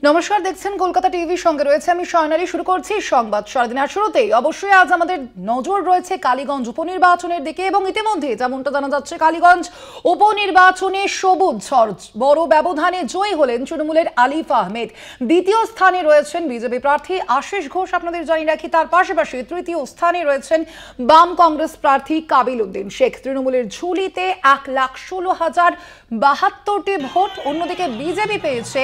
নমস্কার, দেখছেন কলকাতা টিভি, সঙ্গে রয়েছে আমি স্বর্ণালী। শুরু করছি সংবাদ সারাদিনের শুরুতেই। অবশ্যই আজ আমাদের নজর রয়েছে কালীগঞ্জ উপনির্বাচনের দিকে এবং ইতিমধ্যে যেমনটা জানা যাচ্ছে কালীগঞ্জ উপনির্বাচনে সবুজ ঝড়, বড় ব্যবধানে জয়ী হলেন তৃণমূলের আলিফ আহমেদ। দ্বিতীয় স্থানে রয়েছেন বিজেপি প্রার্থী আশিস ঘোষ, আপনাদের জানিয়ে রাখি। তার পাশাপাশি তৃতীয় স্থানে রয়েছেন বাম কংগ্রেস প্রার্থী কাবিল উদ্দিন শেখ। তৃণমূলের ঝুলিতে 1,16,072টি ভোট। অন্যদিকে বিজেপি পেয়েছে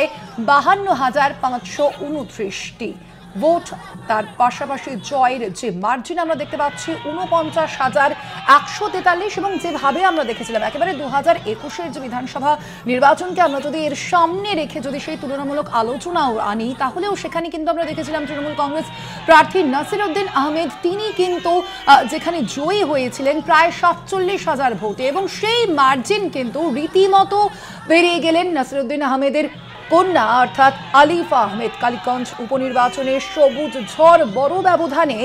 52,529টি ভোট। তার পাশাপাশি জয়ের যে মার্জিন আমরা দেখতে পাচ্ছি 49,143, এবং যেভাবে আমরা দেখেছিলাম একেবারে 2021-এর যে বিধানসভা নির্বাচনকে আমরা যদি এর সামনে রেখে যদি সেই তুলনামূলক আলোচনাও আনি, তাহলেও সেখানে কিন্তু আমরা দেখেছিলাম তৃণমূল কংগ্রেস প্রার্থী নাসিরউদ্দিন আহমেদ, তিনি কিন্তু যেখানে জয়ী হয়েছিলেন প্রায় 47,000 ভোটে, এবং সেই মার্জিন কিন্তু রীতিমতো বেরিয়ে গেলেন নাসিরউদ্দিন আহমেদের কন্যা অর্থাৎ আলিফ আহমেদ। কালীগঞ্জ উপনির্বাচনে সবুজ ঝড়, বড় ব্যবধানে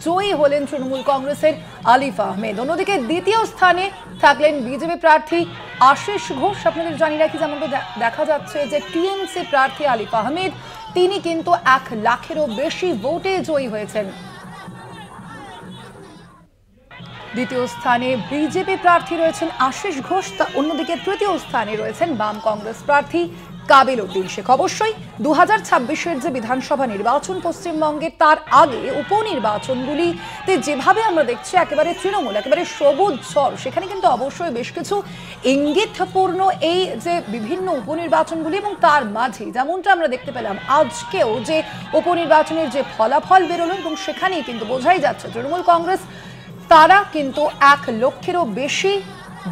জয়ী হলেন তৃণমূল কংগ্রেসের আলিফ আহমেদ। অন্যদিকে দ্বিতীয় স্থানে থাকলেন বিজেপি প্রার্থী আশিস ঘোষ। আপনাদের জানিয়ে রাখি, যেমন দেখা যাচ্ছে যে টিএমসি প্রার্থী আলিফ আহমেদ, তিনি কিন্তু 1 লাখেরও বেশি ভোটে জয়ী হয়েছেন। দ্বিতীয় স্থানে বিজেপি প্রার্থী রয়েছেন আশিস ঘোষ, অন্যদিকে তৃতীয় স্থানে রয়েছেন বাম কংগ্রেস প্রার্থী কাবিল উদ্দিন শেখ। অবশ্যই 2026-এর যে বিধানসভা নির্বাচন পশ্চিমবঙ্গে, তার আগে উপনির্বাচনগুলিতে যেভাবে আমরা দেখছি একেবারে তৃণমূল একেবারে সবুজ ঝড়, সেখানে কিন্তু অবশ্যই বেশ কিছু ইঙ্গিতপূর্ণ এই যে বিভিন্ন উপনির্বাচনগুলি, এবং তার মাঝে যেমনটা আমরা দেখতে পেলাম আজকেও যে উপনির্বাচনের যে ফলাফল বেরোলো, এবং সেখানেই কিন্তু বোঝাই যাচ্ছে তৃণমূল কংগ্রেস তারা কিন্তু 1 লক্ষেরও বেশি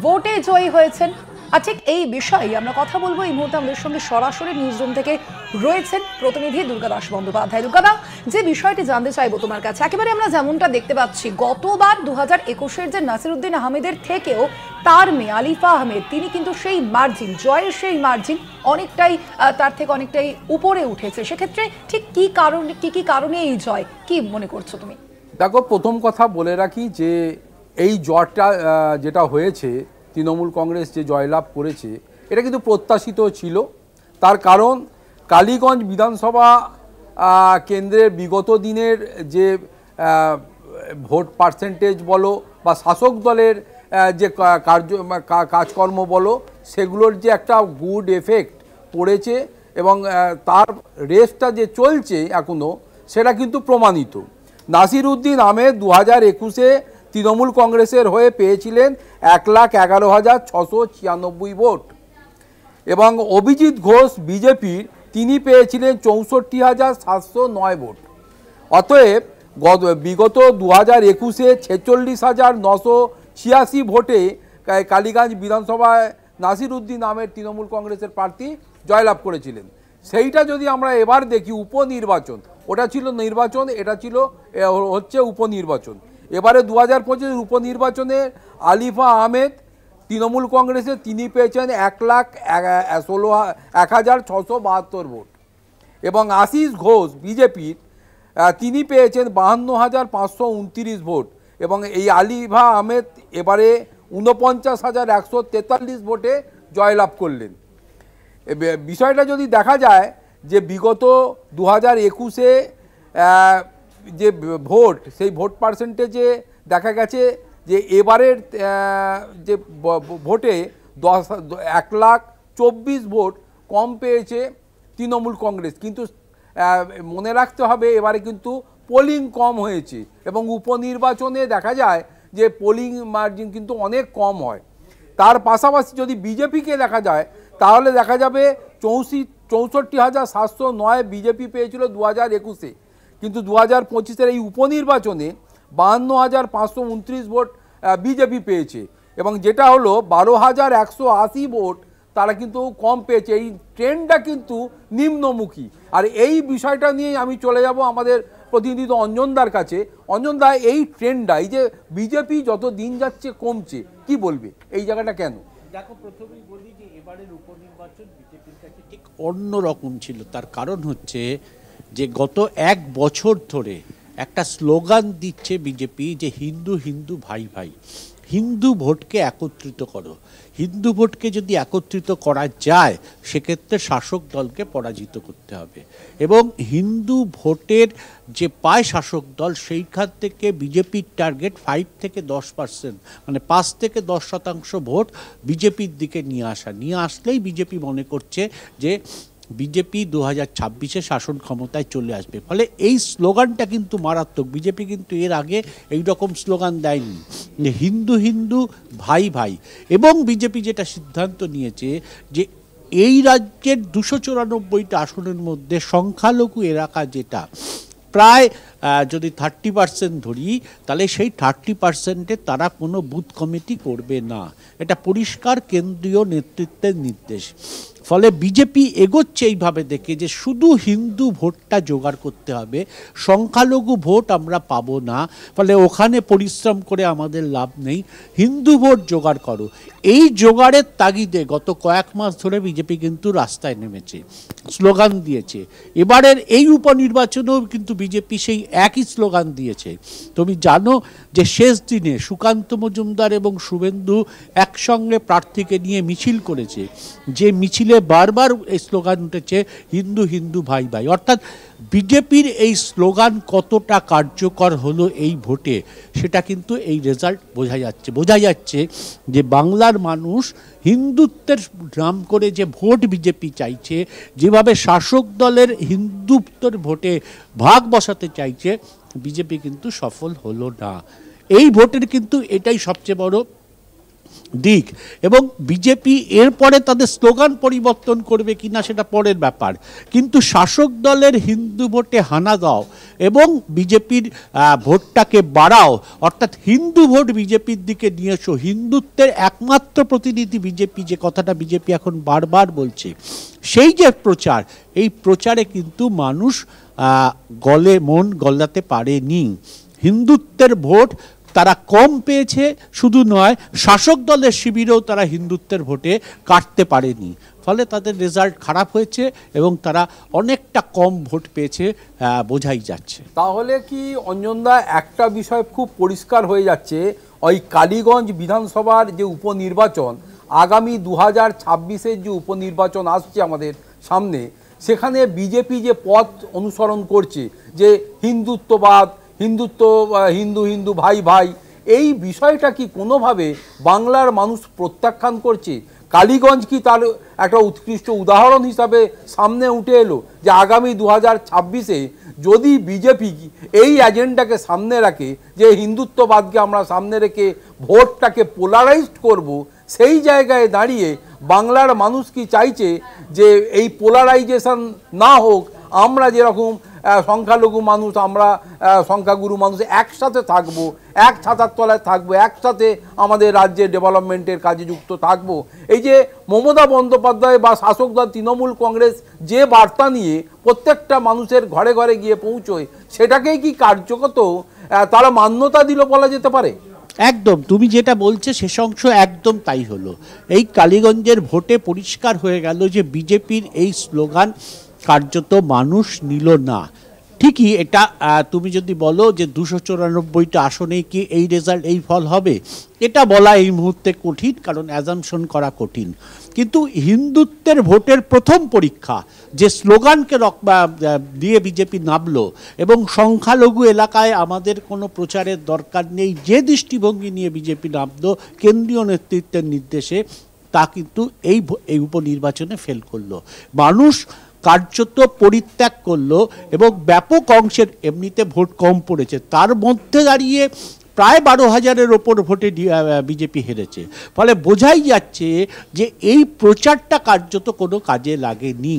ভোটে জয়ী হয়েছেন। আর ঠিক এই বিষয়ে আমরা কথা বলবো। এই মুহূর্তে আমাদের সঙ্গে সরাসরি নিউজরুম থেকে রয়েছেন প্রতিনিধি দুর্গা দাস বন্দ্যোপাধ্যায়। দুর্গা, যে বিষয়টি জানতে চাইবো তোমার কাছে, একেবারে আমরা যেমনটা দেখতে পাচ্ছি গতবার 2021-এর যে নাসিরউদ্দিন আহমেদের থেকেও তার মেয়ে আলিফা আহমেদ, তিনি কিন্তু সেই মার্জিন, জয়ের সেই মার্জিন অনেকটাই তার থেকে অনেকটাই উপরে উঠেছে। সেক্ষেত্রে ঠিক কি কারণে এই জয়, কি মনে করছো তুমি? দেখো, প্রথম কথা বলে রাখি যে এই জয়টা যেটা হয়েছে, তৃণমূল কংগ্রেস যে জয়লাভ করেছে, এটা কিন্তু প্রত্যাশিত ছিল। তার কারণ কালীগঞ্জ বিধানসভা কেন্দ্রের বিগত দিনের যে ভোট পার্সেন্টেজ বলো বা শাসক দলের যে কাজকর্ম বলো, সেগুলোর যে একটা গুড এফেক্ট পড়েছে, এবং তার রেসটা যে চলছে এখনও, সেটা কিন্তু প্রমাণিত। নাসিরউদ্দিন আহমেদ 2021-এ তৃণমূল কংগ্রেসের হয়ে পেয়েছিলেন 1,11,696 ভোট, এবং অভিজিৎ ঘোষ বিজেপির তিনি পেয়েছিলেন 64,709 ভোট। অতএব বিগত 2021-এ 46,986 ভোটে কালীগঞ্জ বিধানসভায় নাসিরউদ্দিন আহমেদ তৃণমূল কংগ্রেসের প্রার্থী জয়লাভ করেছিলেন। সেইটা যদি আমরা এবার দেখি, উপনির্বাচন, ওটা ছিল নির্বাচন, এটা ছিল হচ্ছে উপনির্বাচন। এবারে 2025 উপনির্বাচনে আলিফা আহমেদ তৃণমূল কংগ্রেসে তিনি পেয়েছেন 1,16,172 ভোট, এবং আশিস ঘোষ বিজেপির তিনি পেয়েছেন 52,529 ভোট, এবং এই আলিফা আহমেদ এবারে 49,143 ভোটে জয়লাভ করলেন। বিষয়টা যদি দেখা যায় যে বিগত 2021-এ যে ভোট, সেই ভোট পার্সেন্টেজে দেখা গেছে যে এবারের যে ভোটে 1,24,000 ভোট কম পেয়েছে তৃণমূল কংগ্রেস। কিন্তু মনে রাখতে হবে এবারে কিন্তু পোলিং কম হয়েছে, এবং উপনির্বাচনে দেখা যায় যে পোলিং মার্জিন কিন্তু অনেক কম হয়। তার পাশাপাশি যদি বিজেপিকে দেখা যায়, তাহলে দেখা যাবে 64,709 বিজেপি পেয়েছিল 2021-এ, কিন্তু 2025-এর এই উপনির্বাচনে 52,529 ভোট বিজেপি পেয়েছে, এবং যেটা হলো 12,180 ভোট তারা কিন্তু কম পেয়েছে। এই ট্রেন্ডটা কিন্তু নিম্নমুখী। আর এই বিষয়টা নিয়ে আমি চলে যাব আমাদের প্রতিনিধি অঞ্জনদার কাছে। অঞ্জনদা, এই ট্রেন্ডটা, এই যে বিজেপি যত দিন যাচ্ছে কমছে, কি বলবে এই জায়গাটা কেন? দেখো, প্রথমেই বলি যে এবারের উপনির্বাচন বিজেপির কাছে ঠিক অন্য রকম ছিল। তার কারণ হচ্ছে যে গত 1 বছর ধরে একটা স্লোগান দিচ্ছে বিজেপি যে হিন্দু হিন্দু ভাই ভাই, হিন্দু ভোটকে একত্রিত করো। হিন্দু ভোটকে যদি একত্রিত করা যায় সেক্ষেত্রে শাসক দলকে পরাজিত করতে হবে, এবং হিন্দু ভোটের যে পায় শাসক দল সেইখান থেকে বিজেপির টার্গেট 5 থেকে 10%, মানে 5 থেকে 10% ভোট বিজেপির দিকে নিয়ে আসলেই বিজেপি মনে করছে যে বিজেপি 2026-এ শাসন ক্ষমতায় চলে আসবে। ফলে এই স্লোগানটা কিন্তু মারাত্মক। বিজেপি কিন্তু এর আগে এই রকম স্লোগান দেয়নি যে হিন্দু হিন্দু ভাই ভাই, এবং বিজেপি যেটা সিদ্ধান্ত নিয়েছে যে এই রাজ্যের 294টা আসনের মধ্যে সংখ্যালঘু এলাকা যেটা প্রায় যদি 30% ধরি, তাহলে সেই 30%-এ তারা কোনো বুথ কমিটি করবে না। এটা পরিষ্কার কেন্দ্রীয় নেতৃত্বের নির্দেশ। ফলে বিজেপি এগোচ্ছে এইভাবে দেখে যে শুধু হিন্দু ভোটটা জোগাড় করতে হবে, সংখ্যালঘু ভোট আমরা পাবো না, ফলে ওখানে পরিশ্রম করে আমাদের লাভ নেই, হিন্দু ভোট জোগাড় করো। এই জোগাড়ের তাগিদে গত কয়েক মাস ধরে বিজেপি কিন্তু রাস্তায় নেমেছে, স্লোগান দিয়েছে। এবারের এই উপনির্বাচনেও কিন্তু বিজেপি সেই একই স্লোগান দিয়েছে। তুমি জানো যে শেষ দিনে সুকান্ত মজুমদার এবং শুভেন্দু একসঙ্গে প্রার্থীকে নিয়ে মিছিল করেছে, যে মিছিলে বারবার এই স্লোগান উঠেছে হিন্দু হিন্দু ভাই ভাই। অর্থাৎ বিজেপির এই স্লোগান কতটা কার্যকর হলো এই ভোটে সেটা কিন্তু এই রেজাল্ট বোঝা যাচ্ছে যে বাংলার মানুষ হিন্দুত্বের নাম করে যে ভোট বিজেপি চাইছে, যেভাবে শাসক দলের হিন্দুত্বের ভোটে ভাগ বসাতে চাইছে, বিজেপি কিন্তু সফল হলো না। এই ভোটের কিন্তু এটাই সবচেয়ে বড় দিক, এবং বিজেপি এরপরে তাদের স্লোগান পরিবর্তন করবে কিনা সেটা পরের ব্যাপার, কিন্তু শাসক দলের হিন্দু ভোটে হানা দাও এবং বিজেপির ভোটটাকে বাড়াও, অর্থাৎ হিন্দু ভোট বিজেপির দিকে নিয়ে এসো। হিন্দুত্বের একমাত্র প্রতিনিধি বিজেপি, যে কথাটা বিজেপি এখন বারবার বলছে, সেই যে প্রচার, এই প্রচারে কিন্তু মানুষ মন গলাতে পারেনি। হিন্দুত্বের ভোট তারা কম পেয়েছে, শুধু নয় শাসক দলের শিবিরেও তারা হিন্দুত্বের ভোটে কাটতে পারেনি। ফলে তাদের রেজাল্ট খারাপ হয়েছে এবং তারা অনেকটা কম ভোট পেয়েছে, বোঝাই যাচ্ছে। তাহলে কি অঞ্জনদা একটা বিষয় খুব পরিষ্কার হয়ে যাচ্ছে, ওই কালীগঞ্জ বিধানসভার যে উপনির্বাচন, আগামী 2026-এর যে উপনির্বাচন আসছে আমাদের সামনে, সেখানে বিজেপি যে পথ অনুসরণ করছে, যে হিন্দুত্ববাদ, হিন্দু হিন্দু ভাই ভাই, এই বিষয়টা কি কোনোভাবে বাংলার মানুষ প্রত্যাখ্যান করছে? কালীগঞ্জ কি তার একটা উৎকৃষ্ট উদাহরণ হিসাবে সামনে উঠে এলো যে আগামী 2026-এ যদি বিজেপি এই এজেন্ডাকে সামনে রাখে, যে হিন্দুত্ববাদকে আমরা সামনে রেখে ভোটটাকে পোলারাইজড করব, সেই জায়গায় দাঁড়িয়ে বাংলার মানুষ কি চাইছে যে এই পোলারাইজেশন না হোক, আমরা যেরকম সংখ্যালঘু মানুষ, আমরা সংখ্যাগুরু মানুষ একসাথে থাকবো, এক ছাতার তলায় থাকবো, একসাথে আমাদের রাজ্যের ডেভেলপমেন্টের কাজে যুক্ত থাকবো। এই যে মমতা বন্দ্যোপাধ্যায় বা শাসক দল তৃণমূল কংগ্রেস যে বার্তা নিয়ে প্রত্যেকটা মানুষের ঘরে ঘরে গিয়ে পৌঁছয়, সেটাকেই কি কার্যকর তারা মান্যতা দিল বলা যেতে পারে? একদম, তুমি যেটা বলছো শেষ অংশ একদম তাই হলো। এই কালীগঞ্জের ভোটে পরিষ্কার হয়ে গেল যে বিজেপির এই স্লোগান কার্যত মানুষ নিল না। ঠিকই, এটা তুমি যদি বলো যে 294টা আসনেই কি এই রেজাল্ট, এই ফল হবে, এটা বলা এই মুহূর্তে কঠিন, কারণ অ্যাজাম্পশন করা কঠিন। কিন্তু হিন্দুত্বের ভোটের প্রথম পরীক্ষা, যে স্লোগানকে দিয়ে বিজেপি নামলো এবং সংখ্যালঘু এলাকায় আমাদের কোনো প্রচারের দরকার নেই, যে দৃষ্টিভঙ্গি নিয়ে বিজেপি নামলো কেন্দ্রীয় নেতৃত্বের নির্দেশে, তা কিন্তু এই উপনির্বাচনে ফেল করলো। মানুষ কার্যত পরিত্যাগ করলো এবং ব্যাপক অংশের, এমনিতে ভোট কম পড়েছে, তার মধ্যে দাঁড়িয়ে প্রায় 12,000-এর ওপর ভোটে বিজেপি হেরেছে। ফলে বোঝাই যাচ্ছে যে এই প্রচারটা কার্যত কোনো কাজে লাগেনি,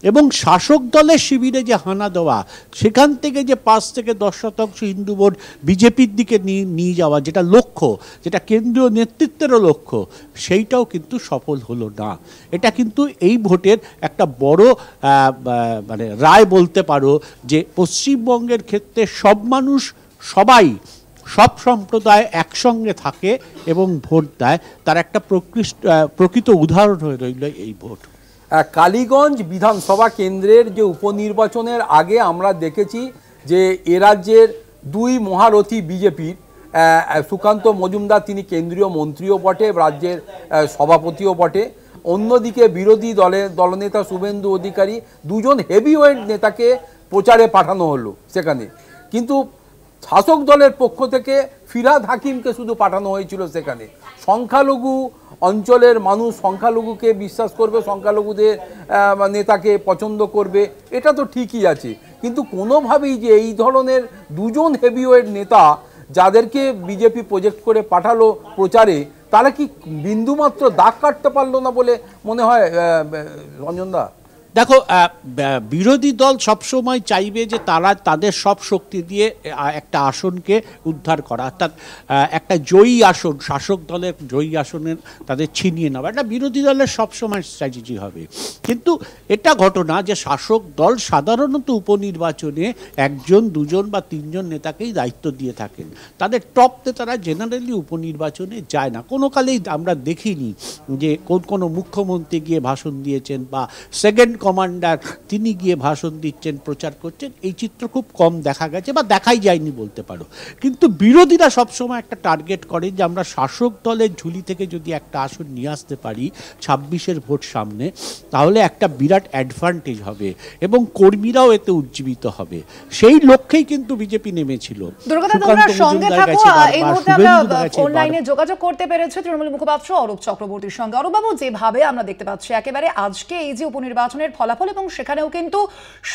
এবং শাসক দলের শিবিরে যে হানা দেওয়া, সেখান থেকে যে 5 থেকে 10% হিন্দু ভোট বিজেপির দিকে নিয়ে যাওয়া, যেটা লক্ষ্য, যেটা কেন্দ্রীয় নেতৃত্বেরও লক্ষ্য, সেইটাও কিন্তু সফল হলো না। এটা কিন্তু এই ভোটের একটা বড় মানে রায় বলতে পারো, যে পশ্চিমবঙ্গের ক্ষেত্রে সব মানুষ, সব সম্প্রদায় একসঙ্গে থাকে এবং ভোট দেয়, তার একটা প্রকৃত উদাহরণ হয়ে রইল এই ভোট। কালীগঞ্জ বিধানসভা কেন্দ্রের যে উপনির্বাচনের আগে আমরা দেখেছি যে এ রাজ্যের দুই মহারথী বিজেপির, সুকান্ত মজুমদার তিনি কেন্দ্রীয় মন্ত্রীও বটে, রাজ্যের সভাপতিও বটে। অন্যদিকে বিরোধী দলনেতা শুভেন্দু অধিকারী, দুজন হেভিওয়েট নেতাকে প্রচারে পাঠানো হলো সেখানে, কিন্তু শাসক দলের পক্ষ থেকে ফিরহাদ হাকিমকে শুধু পাঠানো হয়েছিল সেখানে। সংখ্যালঘু অঞ্চলের মানুষ সংখ্যালঘুকে বিশ্বাস করবে, সংখ্যালঘুদের নেতাকে পছন্দ করবে, এটা তো ঠিকই আছে, কিন্তু কোনোভাবেই যে এই ধরনের দুজন হেভিওয়েট নেতা যাদেরকে বিজেপি প্রজেক্ট করে পাঠালো প্রচারে, তারা কি বিন্দুমাত্র দাগ কাটতে পারলো না বলে মনে হয় রঞ্জনদা? দেখো, বিরোধী দল সবসময় চাইবে যে তারা তাদের সব শক্তি দিয়ে একটা আসনকে উদ্ধার করা, অর্থাৎ একটা জয়ী আসন, শাসক দলের জয়ী আসনের তাদের ছিনিয়ে নেওয়া, এটা বিরোধী দলের সবসময় স্ট্র্যাটেজি হবে। কিন্তু এটা ঘটনা যে শাসক দল সাধারণত উপনির্বাচনে একজন, দুজন বা তিনজন নেতাকেই দায়িত্ব দিয়ে থাকেন, তাদের টপ নেতারা জেনারেলি উপনির্বাচনে যায় না। কোনো কালেই আমরা দেখিনি যে কোনো মুখ্যমন্ত্রী গিয়ে ভাষণ দিয়েছেন বা সেকেন্ড কমান্ডার তিনি গিয়ে ভাষণ দিচ্ছেন, প্রচার করছেন, এই চিত্র খুব কম দেখা গেছে বা দেখাই যায়নি বলতে পারো। কিন্তু বিরোধীরা সবসময় একটা টার্গেট করেন যে আমরা শাসক দলের ঝুলি থেকে যদি একটা আসন নিয়ে আসতে পারি 26-এর ভোট সামনে, তাহলে একটা বিরাট অ্যাডভান্টেজ হবে এবং কর্মীরাও এতে উজ্জীবিত হবে। সেই লক্ষ্যেই কিন্তু বিজেপি নেমেছিল। অনলাইনে যোগাযোগ করতে পেরেছে তৃণমূল মুখপাত্র অরূপ চক্রবর্তীর সঙ্গে। অরূপবাবু, যেভাবে আমরা দেখতে পাচ্ছি একেবারে আজকে এই যে উপনির্বাচনের ফলাফল, এবং সেখানেও কিন্তু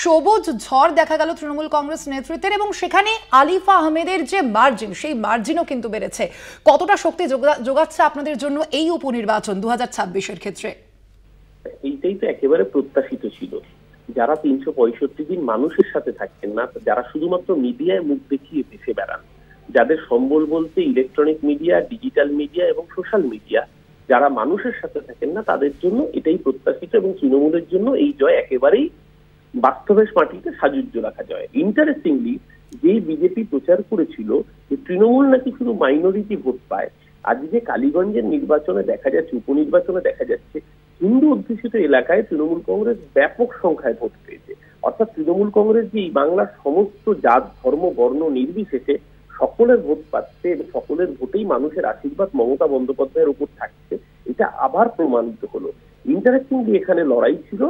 সবুজ ঝড় দেখা গেল তৃণমূল কংগ্রেস নেতৃত্বের, এবং সেখানে আলিফা আহমেদের যে মার্জিন, সেই মার্জিনও কিন্তু বেড়েছে। কতটা শক্তি যোগাচ্ছে আপনাদের জন্য এই উপনির্বাচন 2026-এর ক্ষেত্রে? এইটাই তো একেবারে প্রত্যাশিত ছিল। যারা 365 দিন মানুষের সাথে থাকতেন না, যারা শুধুমাত্র মিডিয়ায় মুখ দেখিয়ে ভেসে বেড়ান, যাদের সম্বল বলতে ইলেকট্রনিক মিডিয়া, ডিজিটাল মিডিয়া এবং সোশ্যাল মিডিয়া, যারা মানুষের সাথে থাকেন না, তাদের জন্য এটাই প্রত্যাশিত, এবং তৃণমূলের জন্য এই জয় একেবারেই বাস্তবের মাটিতে সাজুজ্য রাখা জয়। ইন্টারেস্টিংলি, যেই বিজেপি প্রচার করেছিল যে তৃণমূল নাকি শুধু মাইনরিটি ভোট পায়, আজকে কালীগঞ্জের নির্বাচনে দেখা যাচ্ছে, উপনির্বাচনে দেখা যাচ্ছে হিন্দু অধ্যুষিত এলাকায় তৃণমূল কংগ্রেস ব্যাপক সংখ্যায় ভোট পেয়েছে। অর্থাৎ তৃণমূল কংগ্রেস যে বাংলার সমস্ত জাত, ধর্ম, বর্ণ নির্বিশেষে সকলের ভোট পাচ্ছে এবং সকলের ভোটেই মানুষের আশীর্বাদ মমতা বন্দ্যোপাধ্যায়ের উপর থাকছে, এটা আবার প্রমাণিত হলো। ইন্টারেস্টিংলি এখানে লড়াই ছিল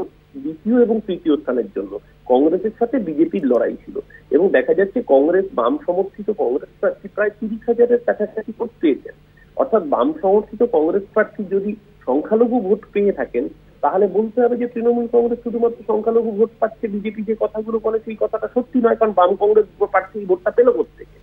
দ্বিতীয় এবং তৃতীয় স্থানের জন্য, কংগ্রেসের সাথে বিজেপির লড়াই ছিল, এবং দেখা যাচ্ছে কংগ্রেস, বাম সমর্থিত কংগ্রেস প্রার্থী প্রায় 30,000-এর কাছাকাছি ভোট পেয়েছেন। অর্থাৎ বাম সমর্থিত কংগ্রেস প্রার্থী যদি সংখ্যালঘু ভোট পেয়ে থাকেন, তাহলে বলতে হবে যে তৃণমূল কংগ্রেস শুধুমাত্র সংখ্যালঘু ভোট পাচ্ছে, বিজেপি যে কথাগুলো বলে সেই কথাটা সত্যি নয়, কারণ বাম কংগ্রেস প্রার্থী ভোটটা পেল কোত্থেকে।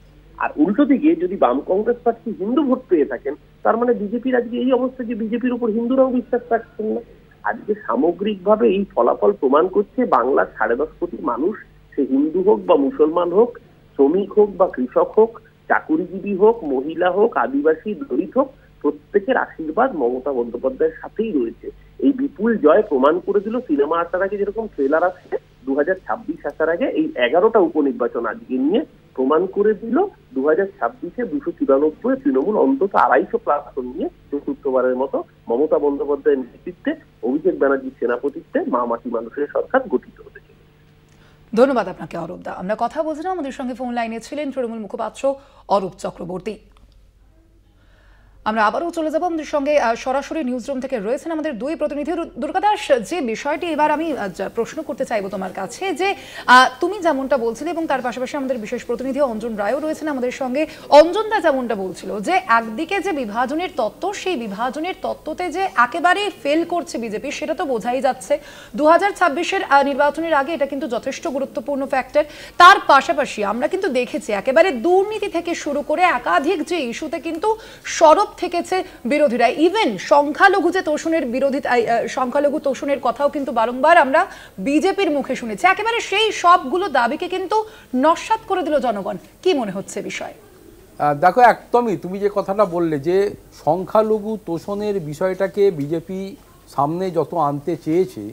আর উল্টো দিকে যদি বাম কংগ্রেস প্রার্থী হিন্দু ভোট পেয়ে থাকেন, তার মানে বিজেপির আজকে এই অবস্থা যে বিজেপির উপর হিন্দুরাও বিশ্বাস রাখছেন না। আজকে সামগ্রিকভাবে এই ফলাফল প্রমাণ করছে বাংলার 10.5 কোটি মানুষ, সে হিন্দু হোক বা মুসলমান হোক, শ্রমিক হোক বা কৃষক হোক, চাকুরিজীবী হোক, মহিলা হোক, আদিবাসী, দলিত হোক, প্রত্যেকের আশীর্বাদ মমতা বন্দ্যোপাধ্যায়ের সাথেই রয়েছে। এই বিপুল জয় প্রমাণ করে দিল সিনেমা আসার আগে যেরকম ট্রেলার আসছে, 2026 আসার আগে এই 11টা উপনির্বাচন আজকে নিয়ে প্রমাণ করে দিল 2026-এ 294 তৃণমূল অন্তত 250 আসন নিয়ে চতুর্থবারের মতো মমতা বন্দ্যোপাধ্যায়ের নেতৃত্বে, অভিষেক ব্যানার্জির সেনাপতিত্বে মা মাটি মানুষের সরকার গঠিত হতে চলেছে। ধন্যবাদ আপনাকে অরূপদা। আমরা কথা বলছিলাম, আমাদের সঙ্গে ফোন লাইনে ছিলেন তৃণমূল মুখপাত্র অরূপ চক্রবর্তী। আমরা আবারও চলে যাব, আমাদের সঙ্গে সরাসরি নিউজ রুম থেকে রয়েছেন আমাদের দুই প্রতিনিধি। দুর্গাদাস, যে বিষয়টি এবার আমি প্রশ্ন করতে চাইবো তোমার কাছে, যে তুমি যেমনটা বলছিলে এবং তার পাশাপাশি আমাদের বিশেষ প্রতিনিধি অঞ্জন রায়ও রয়েছেন আমাদের সঙ্গে, অঞ্জনদা যেমনটা বলছিল যে একদিকে যে বিভাজনের তত্ত্ব, সেই বিভাজনের তত্ত্বতে যে একেবারে ফেল করছে বিজেপি, সেটা তো বোঝাই যাচ্ছে। 2026-এর নির্বাচনের আগে এটা কিন্তু যথেষ্ট গুরুত্বপূর্ণ ফ্যাক্টর। তার পাশাপাশি আমরা কিন্তু দেখেছি একেবারে দুর্নীতি থেকে শুরু করে একাধিক যে ইস্যুতে কিন্তু সরব থেকেছে বিরোধীরা। ইভেন সংখ্যালঘু যে তোষণের সংখ্যালঘু তোষণের কথাও কিন্তু বারংবার আমরা বিজেপির মুখে শুনেছি। একেবারে সেই সবগুলো দাবিকে কিন্তু নস্যাৎ করে দিল জনগণ। কি মনে হচ্ছে বিষয়? দেখো, একদমই তুমি যে কথাটা বললে যে সংখ্যালঘু তোষণের বিষয়টাকে বিজেপি সামনে যত আনতে চেয়েছে,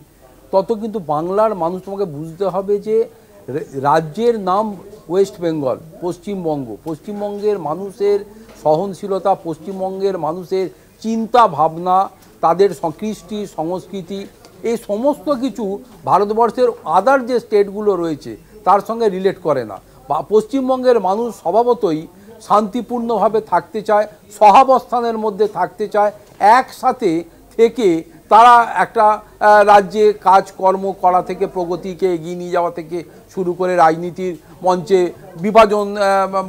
তত কিন্তু বাংলার মানুষ, তোমাকে বুঝতে হবে যে রাজ্যের নাম ওয়েস্ট বেঙ্গল, পশ্চিমবঙ্গ, পশ্চিমবঙ্গের মানুষের সহনশীলতা, পশ্চিমবঙ্গের মানুষের চিন্তা ভাবনা, তাদের কৃষ্টি সংস্কৃতি, এই সমস্ত কিছু ভারতবর্ষের আদার যে স্টেটগুলো রয়েছে তার সঙ্গে রিলেট করে না। বা পশ্চিমবঙ্গের মানুষ স্বভাবতই শান্তিপূর্ণভাবে থাকতে চায়, সহাবস্থানের মধ্যে থাকতে চায়, একসাথে থেকে তারা একটা রাজ্যে কাজকর্ম করা থেকে প্রগতিকে এগিয়ে নিয়ে যাওয়া থেকে শুরু করে রাজনীতির মঞ্চে বিভাজন,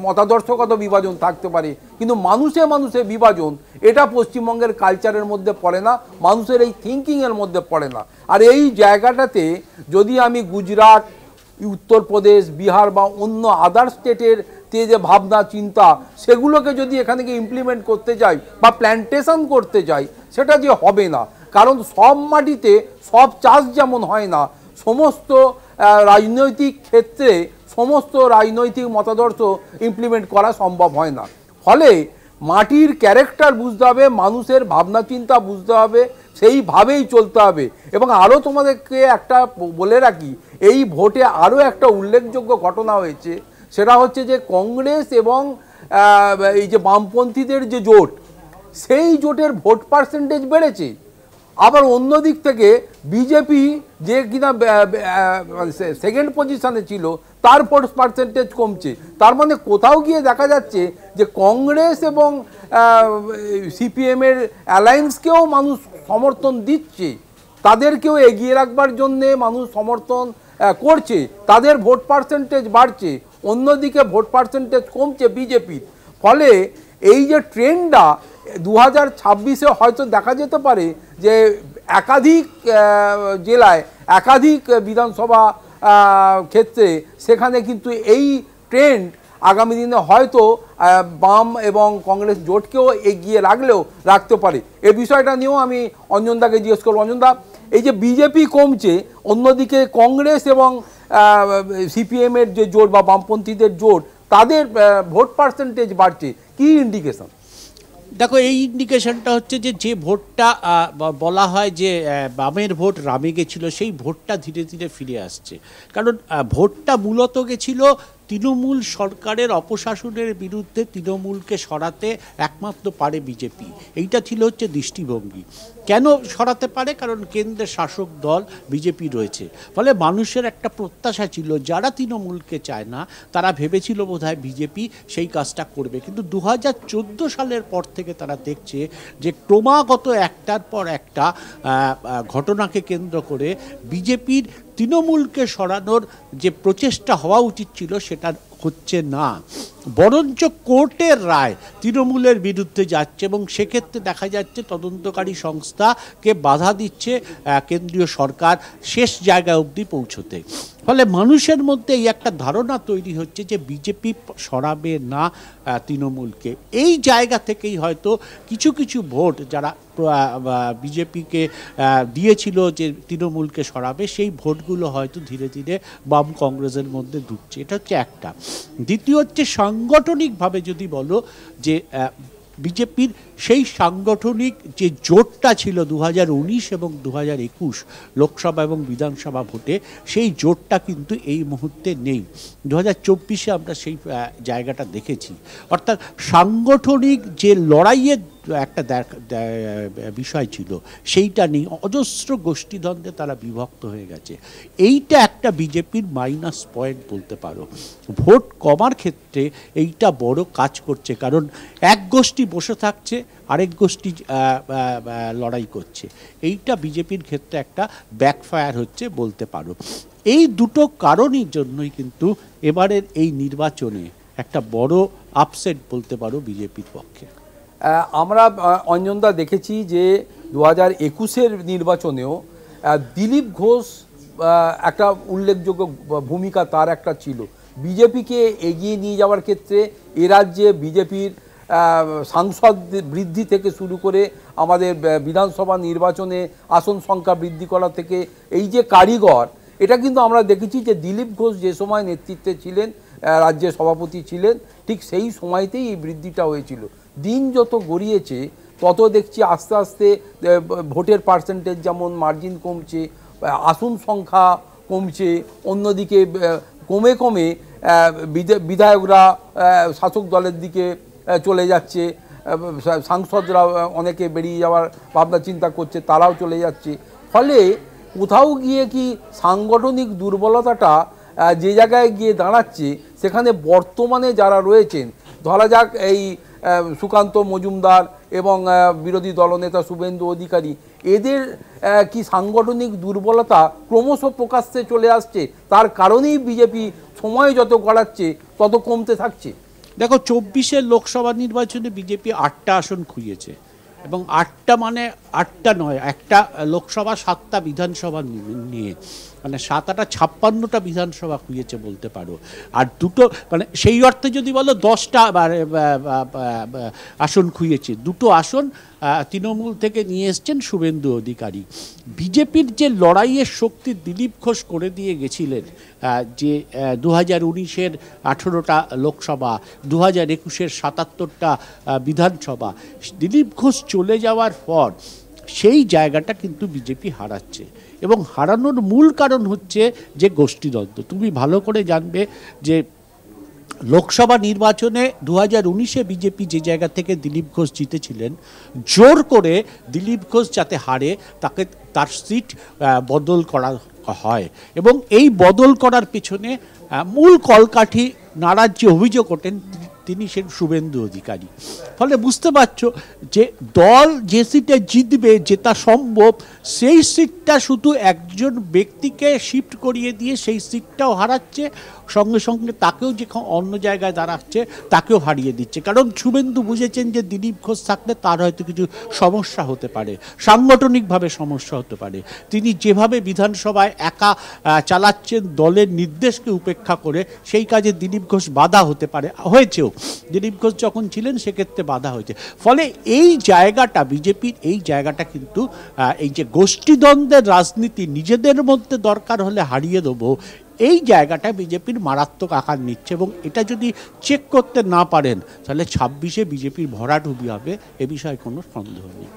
মতাদর্শগত বিভাজন থাকতে পারে, কিন্তু মানুষে মানুষে বিভাজন এটা পশ্চিমবঙ্গের কালচারের মধ্যে পড়ে না, মানুষের এই থিঙ্কিংয়ের মধ্যে পড়ে না। আর এই জায়গাটাতে যদি আমি গুজরাট, উত্তরপ্রদেশ, বিহার বা অন্য আদার স্টেটের যে ভাবনা চিন্তা সেগুলোকে যদি এখানে ইমপ্লিমেন্ট করতে যাই বা প্ল্যান্টেশন করতে যাই, সেটা যে হবে না। কারণ সব মাটিতে সব চাষ যেমন হয় না, সমস্ত রাজনৈতিক ক্ষেত্রে সমস্ত রাজনৈতিক মতাদর্শ ইমপ্লিমেন্ট করা সম্ভব হয় না। ফলে মাটির ক্যারেক্টার বুঝতে হবে, মানুষের ভাবনা চিন্তা বুঝতে হবে, সেইভাবেই চলতে হবে। এবং আরও তোমাদেরকে একটা বলে রাখি, এই ভোটে আরও একটা উল্লেখযোগ্য ঘটনা হয়েছে, সেটা হচ্ছে যে কংগ্রেস এবং এই যে বামপন্থীদের যে জোট, সেই জোটের ভোট পার্সেন্টেজ বেড়েছে। আবার অন্য দিক থেকে বিজেপি যে কিনা সেকেন্ড পজিশনে ছিল তার ভোট পার্সেন্টেজ কমছে। তার মানে কোথাও গিয়ে দেখা যাচ্ছে যে কংগ্রেস এবং সিপিএমের অ্যালায়েন্সকেও মানুষ সমর্থন দিচ্ছে, তাদেরকেও এগিয়ে রাখবার জন্যে মানুষ সমর্থন করছে, তাদের ভোট পার্সেন্টেজ বাড়ছে, অন্যদিকে ভোট পার্সেন্টেজ কমছে বিজেপির। ফলে এই যে ট্রেন্ডটা 2026-এ হয়তো দেখা যেতে পারে যে একাধিক জেলায় একাধিক বিধানসভা ক্ষেত্রে সেখানে কিন্তু এই ট্রেন্ড আগামী দিনে হয়তো বাম এবং কংগ্রেস জোটকেও এগিয়ে রাখতে পারে। এই বিষয়টা নিয়েও আমি অঞ্জনদাকে জিজ্ঞেস করব। অঞ্জনদা, এই যে বিজেপি কমছে, অন্যদিকে কংগ্রেস এবং সিপিএমের যে জোট বা বামপন্থীদের জোট, তাদের ভোট পার্সেন্টেজ বাড়ছে, কি ইন্ডিকেশন? দেখো, এই ইন্ডিকেশনটা হচ্ছে যে ভোটটা বলা হয় যে বামের ভোট রামে গেছিল, সেই ভোটটা ধীরে ধীরে ফিরে আসছে। কারণ ভোটটা মূলত গেছিল তৃণমূল সরকারের অপশাসনের বিরুদ্ধে, তৃণমূলকে সরাতে একমাত্র পারে বিজেপি, এইটা ছিল হচ্ছে দৃষ্টিভঙ্গি। কেন সরাতে পারে? কারণ কেন্দ্রের শাসক দল বিজেপি রয়েছে। ফলে মানুষের একটা প্রত্যাশা ছিল, যারা তৃণমূলকে চায় না তারা ভেবেছিল বোধহয় বিজেপি সেই কাজটা করবে। কিন্তু 2014 সালের পর থেকে তারা দেখছে যে ক্রমাগত একটার পর একটা ঘটনাকে কেন্দ্র করে বিজেপির তৃণমূলকে সরানোর যে প্রচেষ্টা হওয়া উচিত ছিল সেটা হচ্ছে না, বরঞ্চ কোর্টের রায় তৃণমূলের বিরুদ্ধে যাচ্ছে এবং সেক্ষেত্রে দেখা যাচ্ছে তদন্তকারী সংস্থাকে বাধা দিচ্ছে কেন্দ্রীয় সরকার শেষ জায়গায় অবধি পৌঁছতে। ফলে মানুষের মধ্যে এই একটা ধারণা তৈরি হচ্ছে যে বিজেপি সরাবে না তৃণমূলকে। এই জায়গা থেকেই হয়তো কিছু কিছু ভোট যারা বিজেপিকে দিয়েছিল যে তৃণমূলকে সরাবে, সেই ভোটগুলো হয়তো ধীরে ধীরে বাম কংগ্রেসের মধ্যে ঢুকছে। এটা হচ্ছে একটা। দ্বিতীয় হচ্ছে সাংগঠনিকভাবে যদি বলো যে বিজেপির সেই সাংগঠনিক যে জোটটা ছিল 2019 এবং 2021 লোকসভা এবং বিধানসভা ভোটে, সেই জোটটা কিন্তু এই মুহূর্তে নেই। 2024-এ আমরা সেই জায়গাটা দেখেছি। অর্থাৎ সাংগঠনিক যে লড়াইয়ের একটা বিষয় ছিল সেইটা নেই, অজস্র গোষ্ঠীদ্বন্দ্বে তারা বিভক্ত হয়ে গেছে। এইটা একটা বিজেপির মাইনাস পয়েন্ট বলতে পারো। ভোট কমার ক্ষেত্রে এইটা বড় কাজ করছে, কারণ এক গোষ্ঠী বসে থাকছে, আরেক গোষ্ঠী লড়াই করছে। এইটা বিজেপির ক্ষেত্রে একটা ব্যাকফায়ার হচ্ছে বলতে পারো। এই দুটো কারণের জন্যই কিন্তু এবারের এই নির্বাচনে একটা বড় আপসেট বলতে পারো বিজেপির পক্ষে। আমরা অঞ্জনদা দেখেছি যে 2021-এর নির্বাচনেও দিলীপ ঘোষ একটা উল্লেখযোগ্য ভূমিকা তার একটা ছিল, বিজেপিকে এগিয়ে নিয়ে যাওয়ার ক্ষেত্রে। এ রাজ্যে বিজেপির সাংসদ বৃদ্ধি থেকে শুরু করে আমাদের বিধানসভা নির্বাচনে আসন সংখ্যা বৃদ্ধি করা থেকে এই যে কারিগর, এটা কিন্তু আমরা দেখেছি যে দিলীপ ঘোষ যে সময় নেতৃত্বে ছিলেন, রাজ্যের সভাপতি ছিলেন, ঠিক সেই সময়তেই এই বৃদ্ধিটা হয়েছিল। দিন যত গড়িয়েছে তত দেখছি আস্তে আস্তে ভোটের পার্সেন্টেজ যেমন মার্জিন কমছে, আসন সংখ্যা কমছে, অন্যদিকে কমে কমে বিধায়করা শাসক দলের দিকে চলে যাচ্ছে, সাংসদরা অনেকে বেরিয়ে যাওয়ার ভাবনা চিন্তা করছে, তারাও চলে যাচ্ছে। ফলে কোথাও গিয়ে কি সাংগঠনিক দুর্বলতাটা যে জায়গায় গিয়ে দাঁড়াচ্ছে, সেখানে বর্তমানে যারা রয়েছেন ধরা যাক এই সুকান্ত মজুমদার এবং বিরোধী দলনেতা শুভেন্দু অধিকারী, এদের কি সাংগঠনিক দুর্বলতা ক্রমশ প্রকাশ্যে চলে আসছে, তার কারণেই বিজেপি সময় যত গড়াচ্ছে তত কমতে থাকছে? দেখো, 24-এর লোকসভা নির্বাচনে বিজেপি 8টা আসন খুইয়েছে, এবং 8টা মানে 8টা নয়, একটা লোকসভা 7টা বিধানসভা নিয়ে, মানে 7-8 56টা বিধানসভা খুঁজেছে বলতে পারো। আর দুটো, মানে সেই অর্থে যদি বলো 10টা আসন খুঁজেছে, দুটো আসন তৃণমূল থেকে নিয়ে এসছেন শুভেন্দু অধিকারী। বিজেপির যে লড়াইয়ের শক্তি দিলীপ ঘোষ করে দিয়ে গেছিলেন, যে 2019-এর 18টা লোকসভা, 2021-এর 77টা বিধানসভা, দিলীপ ঘোষ চলে যাওয়ার পর সেই জায়গাটা কিন্তু বিজেপি হারাচ্ছে, এবং হারানোর মূল কারণ হচ্ছে যে গোষ্ঠীদ্বন্দ্ব। তুমি ভালো করে জানবে যে লোকসভা নির্বাচনে 2019-এ বিজেপি যে জায়গা থেকে দিলীপ ঘোষ জিতেছিলেন, জোর করে দিলীপ ঘোষ যাতে হারে তার সিট বদল করা হয়, এবং এই বদল করার পেছনে মূল কলকাঠি নাড়ার যে অভিযোগ ওঠেন তিনি সে শুভেন্দু অধিকারী। ফলে বুঝতে পারছো যে দল যে সিটে জিতবে, জেতা সম্ভব, সেই সিটটা শুধু একজন ব্যক্তিকে শিফট করিয়ে দিয়ে সেই সিটটাও হারাচ্ছে, সঙ্গে সঙ্গে তাকেও যে অন্য জায়গায় দাঁড়াচ্ছে তাকেও হারিয়ে দিচ্ছে। কারণ শুভেন্দু বুঝেছেন যে দিলীপ ঘোষ থাকলে তার হয়তো কিছু সমস্যা হতে পারে, সাংগঠনিকভাবে সমস্যা হতে পারে। তিনি যেভাবে বিধানসভায় একা চালাচ্ছেন দলের নির্দেশকে উপেক্ষা করে, সেই কাজে দিলীপ ঘোষ বাধা হতে পারে, হয়েছেও। দিলীপ ঘোষ যখন ছিলেন সেক্ষেত্রে বাধা হয়েছে। ফলে এই জায়গাটা, বিজেপির এই জায়গাটা কিন্তু এই যে গোষ্ঠীদ্বন্দ্বের রাজনীতি, নিজেদের মধ্যে দরকার হলে হারিয়ে দেবো, এই জায়গাটা বিজেপির মারাত্মক আকার নিচ্ছে, এবং এটা যদি চেক করতে না পারেন তাহলে 26-এ বিজেপির ভরাডুবি হবে, এ বিষয়ে কোনো সন্দেহ নেই।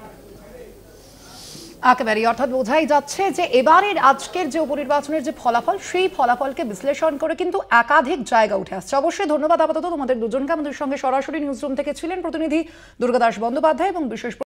একেবারে, অর্থাৎ বোঝাই যাচ্ছে যে এবারের আজকের যে উপনির্বাচনের যে ফলাফল, সেই ফলাফলকে বিশ্লেষণ করে কিন্তু একাধিক জায়গা উঠে আসছে। অবশ্যই ধন্যবাদ আপাতত তোমাদের দুজনকে। আমাদের সঙ্গে সরাসরি নিউজ রুম থেকে ছিলেন প্রতিনিধি দুর্গাদাস বন্দ্যোপাধ্যায় এবং বিশেষ